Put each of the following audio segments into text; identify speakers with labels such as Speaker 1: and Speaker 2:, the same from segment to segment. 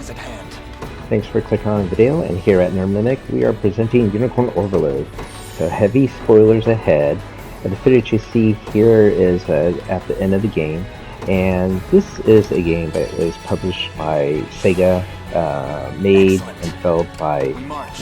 Speaker 1: is at hand.
Speaker 2: Thanks for clicking on the video, and here at Nerdmimic, we are presenting Unicorn Overlord. So heavy spoilers ahead. The footage you see here is at the end of the game, and this is a game that is published by Sega, made and developed by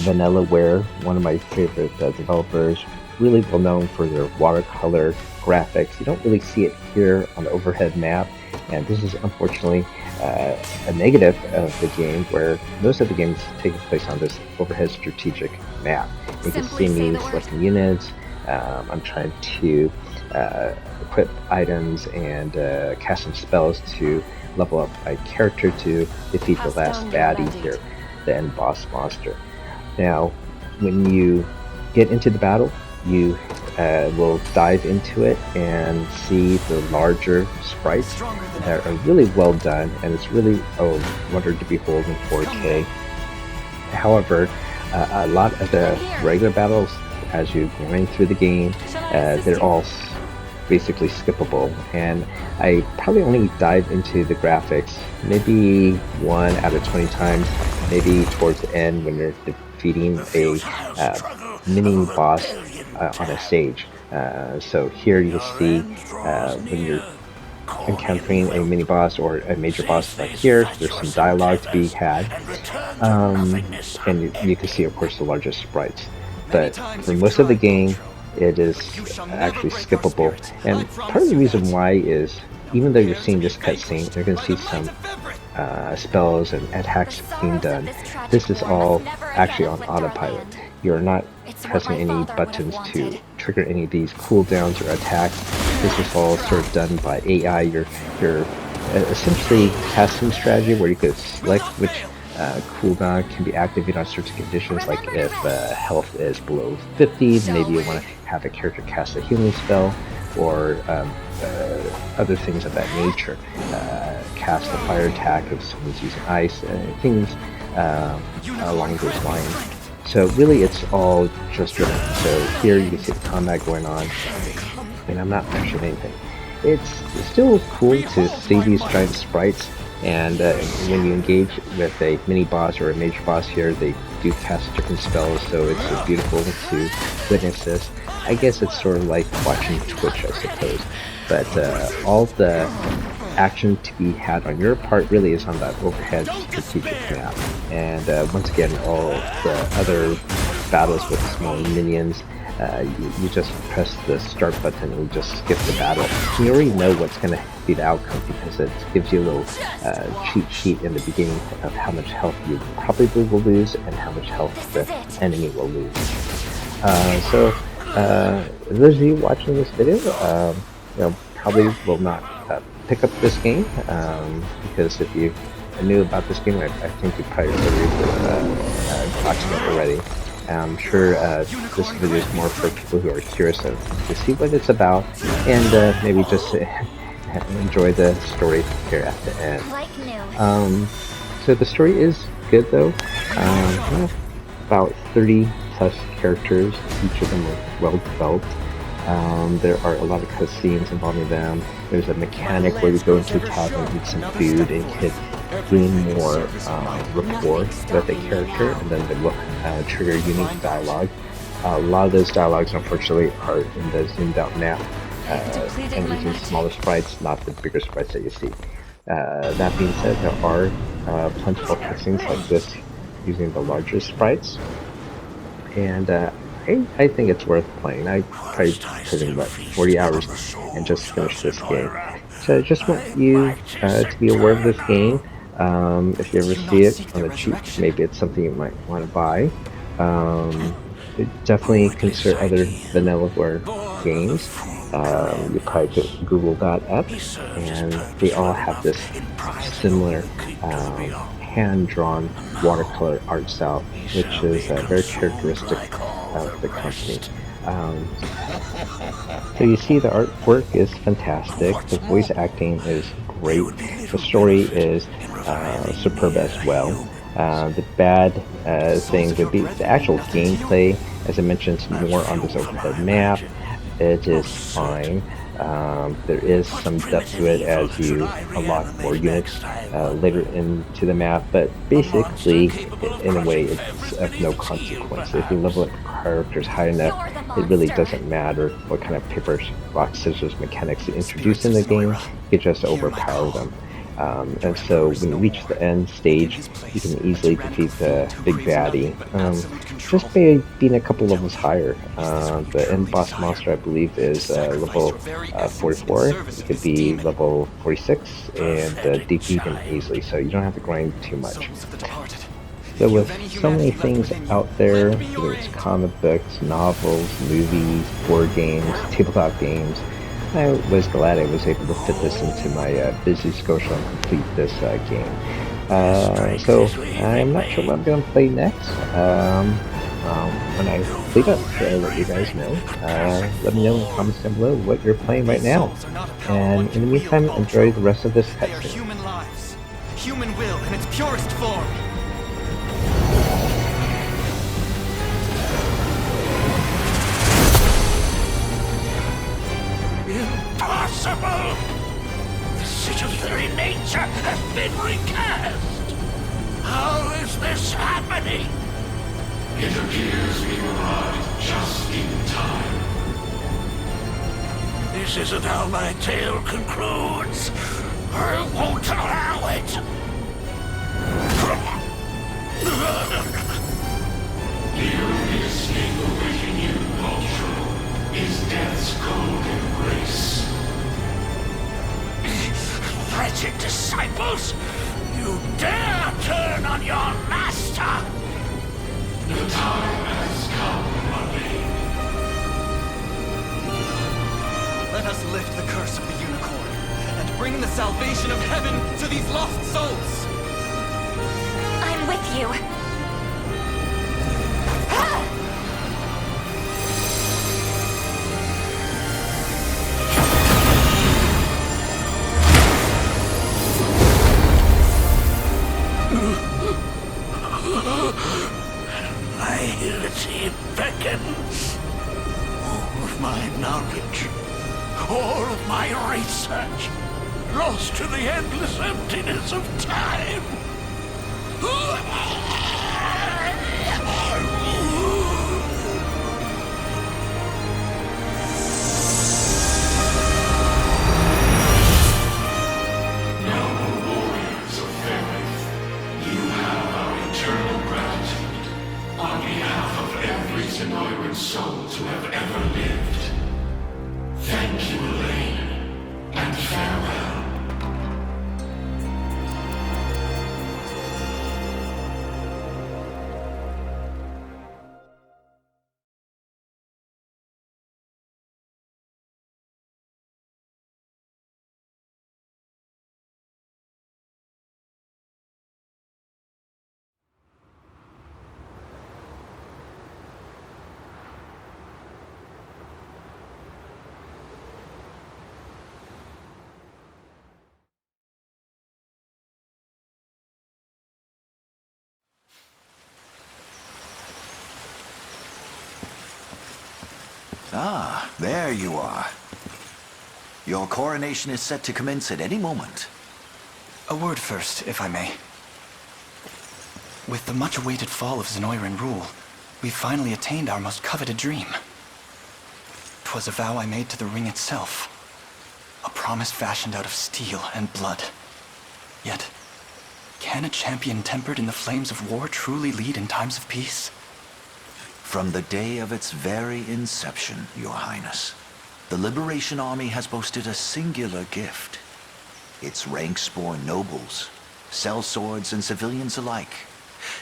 Speaker 2: VanillaWare, one of my favorite developers, really well known for their watercolor graphics. You don't really see it here on the overhead map, and this is unfortunately a negative of the game, where most of the games take place on this overhead strategic map. You can see me selecting units. I'm trying to equip items and cast some spells to level up my character to defeat the last baddie here, the end boss monster. Now, when you get into the battle, you will dive into it and see the larger sprites that are really well done, and it's really a wonder to behold in 4K. However, a lot of the regular battles, as you're going through the game, they're all basically skippable, and I probably only dive into the graphics maybe 1 out of 20 times, maybe towards the end when you're defeating a mini boss on a stage. So here you see when you're encountering a mini boss or a major boss like here, there's some dialogue to be had, and you can see, of course, the largest sprites. But for most of the game, it is actually skippable, and part of the reason why is, even though you're seeing this cutscene, you're going to see some spells and attacks being done. This is all actually on autopilot. You're not pressing any buttons to trigger any of these cooldowns or attacks. This is all sort of done by AI. You're essentially casting strategy where you could select which cooldown can be activated on certain conditions, like if health is below 50, maybe you want to have a character cast a healing spell, or other things of that nature. Cast a fire attack if someone's using ice, things along those lines. So really, it's all just driven. So here you can see the combat going on, and I'm not pushing anything. It's still cool to see these giant sprites, and when you engage with a mini boss or a major boss here, they do cast different spells, so it's beautiful to witness this. I guess it's sort of like watching Twitch, I suppose. But all the action to be had on your part really is on that overhead strategic map. And once again, all the other battles with small minions, you just press the start button and you just skip the battle. You already know what's going to be the outcome, because it gives you a little cheat sheet in the beginning of how much health you probably will lose and how much health the enemy will lose. So those of you watching this video, probably will not pick up this game, because if you knew about this game, I think you probably already watched it already. I'm sure this video is more for people who are curious to see what it's about, and maybe just enjoy the story here at the end. So the story is good, though. About 30 plus characters, each of them are well developed. There are a lot of cutscenes involving them. There's a mechanic where you go into a tavern and eat some food and can gain more rapport with a character, and then they will trigger unique dialogue. A lot of those dialogues, unfortunately, are in the zoomed out map, and using smaller sprites, not the bigger sprites that you see. That being said, there are plentiful cutscenes like this using the larger sprites, and I think it's worth playing. I probably put in about 40 hours and just finished this game. So I just want you to be aware of this game. If you ever see it on the cheap, maybe it's something you might want to buy. Definitely consider other VanillaWare games. You probably could Google that up, and they all have this similar hand-drawn watercolor art style, which is very characteristic of the company. So you see the artwork is fantastic, the voice acting is great, the story is superb as well. The bad thing would be the actual gameplay. As I mentioned, more on this overhead map. It is fine. There is some depth to it as you unlock more units later into the map, but basically, in a way, it's of no consequence. If you level up your characters high enough, it really doesn't matter what kind of paper, rock, scissors mechanics you introduce in the game, you just overpower them. And so when you reach the end stage, you can easily defeat the big baddie just by being a couple levels higher. The end boss monster, I believe, is level 44. It could be level 46 and defeat him easily, so you don't have to grind too much. So with so many things out there, whether it's comic books, novels, movies, board games, tabletop games, I was glad I was able to fit this into my busy schedule and complete this game. So I'm not sure what I'm going to play next. When I complete it, I'll let you guys know. Let me know in the comments down below what you're playing right now. And in the meantime, enjoy the rest of this cutscene.
Speaker 1: Human lives, human will in its purest form.
Speaker 3: Impossible! The sigil's very nature has been recast! How is this happening?
Speaker 4: It appears we arrived just in time.
Speaker 3: This isn't how my tale concludes. I won't allow it!
Speaker 4: The only escape awaiting you, Vulture, is death's cold embrace.
Speaker 3: Wretched disciples! You dare turn on your master!
Speaker 4: The time has come, Elaine.
Speaker 1: Let us lift the curse of the unicorn and bring the salvation of heaven to these lost souls.
Speaker 5: I'm with you.
Speaker 3: Nihility beckons. All of my knowledge, all of my research, lost to the endless emptiness of time.
Speaker 4: Noble warriors of Fairith, you have our eternal gratitude on behalf of every Zenoiran soul to have ever lived. Thank you, Elaine, and farewell.
Speaker 6: Ah, there you are. Your coronation is set to commence at any moment.
Speaker 1: A word first, if I may. With the much-awaited fall of Zenoiran rule, we've finally attained our most coveted dream. 'Twas a vow I made to the ring itself. A promise fashioned out of steel and blood. Yet, can a champion tempered in the flames of war truly lead in times of peace?
Speaker 6: From the day of its very inception, Your Highness, the Liberation Army has boasted a singular gift. Its ranks born nobles, sellswords and civilians alike,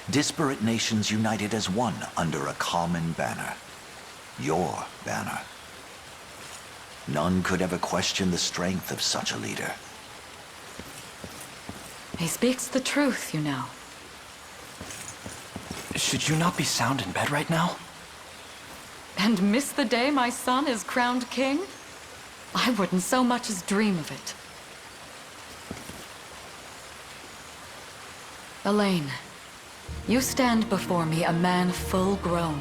Speaker 6: disparate nations united as one under a common banner. Your banner. None could ever question the strength of such a leader.
Speaker 7: He speaks the truth, you know.
Speaker 1: Should you not be sound in bed right now?
Speaker 7: And miss the day my son is crowned king? I wouldn't so much as dream of it. Elaine, you stand before me a man full grown.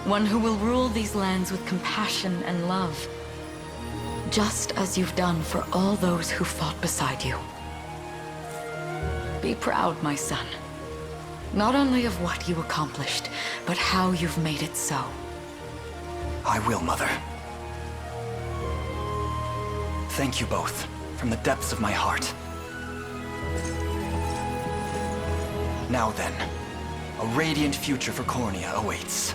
Speaker 7: One who will rule these lands with compassion and love. just as you've done for all those who fought beside you. Be proud, my son. Not only of what you accomplished, but how you've made it so.
Speaker 1: I will, Mother. Thank you both, from the depths of my heart. Now then, a radiant future for Cornea awaits.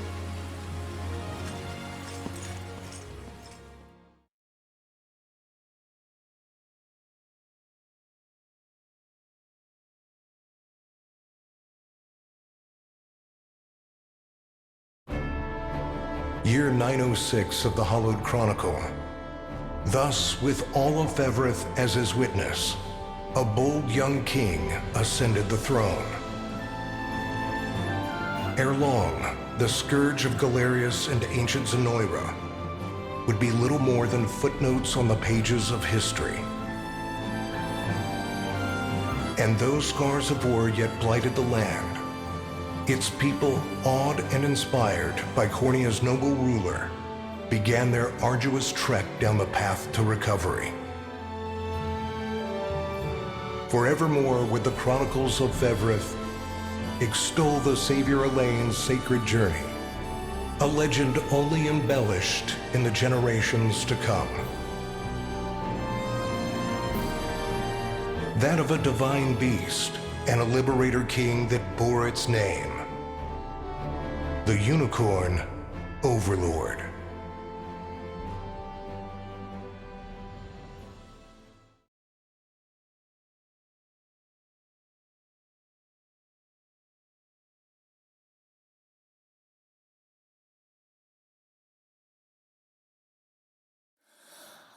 Speaker 8: Year 906 of the Hallowed Chronicle. Thus, with all of Fevrith as his witness, a bold young king ascended the throne. Ere long, the scourge of Galerius and ancient Zenoira would be little more than footnotes on the pages of history. And though scars of war yet blighted the land, its people, awed and inspired by Cornea's noble ruler, began their arduous trek down the path to recovery. Forevermore would the Chronicles of Fevrith extol the Savior Elaine's sacred journey, a legend only embellished in the generations to come. That of a divine beast and a liberator king that bore its name, the unicorn Overlord.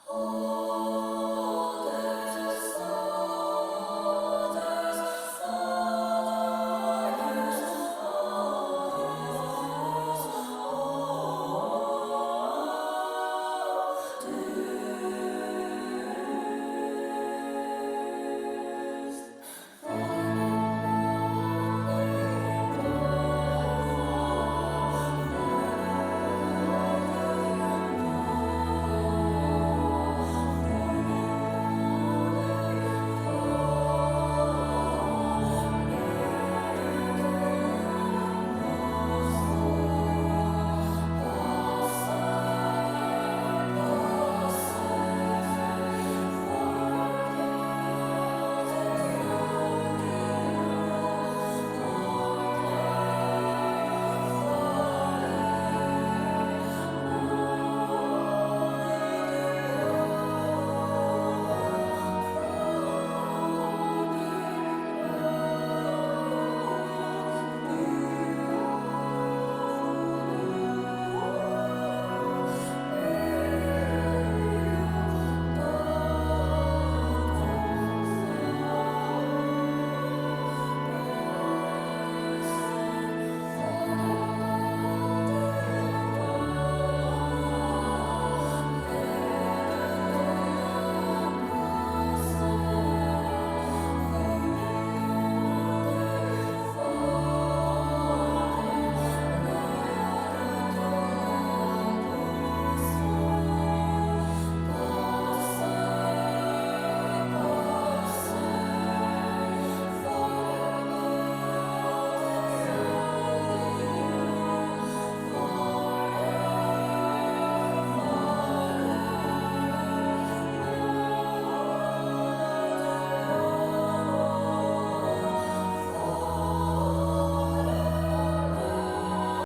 Speaker 9: Oh.